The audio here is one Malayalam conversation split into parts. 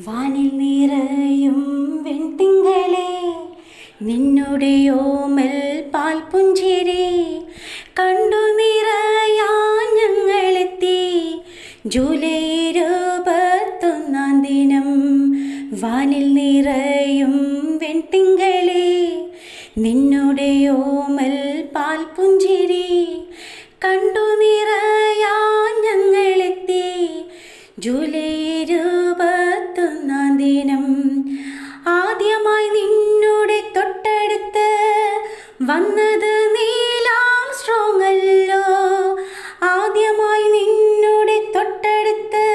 വാനിൽ നിറയും വെൺതിങ്കളേ, നിന്നുടെ ഓമൽ പാൽപുഞ്ചിരി കണ്ടു നിറയാൻ ഞങ്ങളെത്തി. ജൂലൈ 21 ദിനം. വാനിൽ നിറയും വെൺതിങ്കളേ, നിന്നുടെ ഓമൽ പാൽപുഞ്ചിരി കണ്ടു നിറയാൻ ഞങ്ങളെത്തി. ജൂലൈ 21 ദിനം. ആദ്യമായി നിന്നുടെ തൊട്ടടുത്ത് വന്നത് നീൽ ആംസ്ട്രോങ് അല്ലോ. ആദ്യമായി നിന്നുടെ തൊട്ടടുത്ത്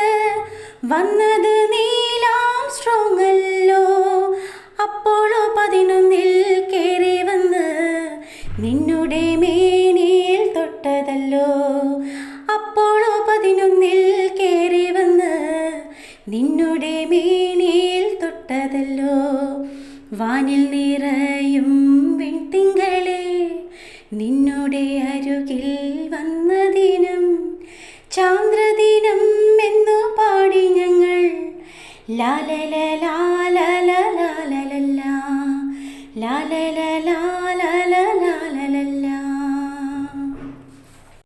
വന്നത് നീൽ ആംസ്ട്രോങ് അല്ലോ. അപ്പോളോ 11 കയറി വന്ന് നിന്നുടെ മേനിയിൽ തൊട്ടതല്ലോ. അപ്പോളോ 11 കയറി വന്ന് നിന്നുടെ മേനിയിൽ തൊട്ടതല്ലോ. വാനിൽ നിറയും വെൺതിങ്കളേ, നിന്നുടെ അരുകിൽ വന്ന ദിനം. ചാന്ദ്രദിനം എന്നു പാടി ഞങ്ങൾ ലാലല ലാലല ലാലല ലാലല ലാ.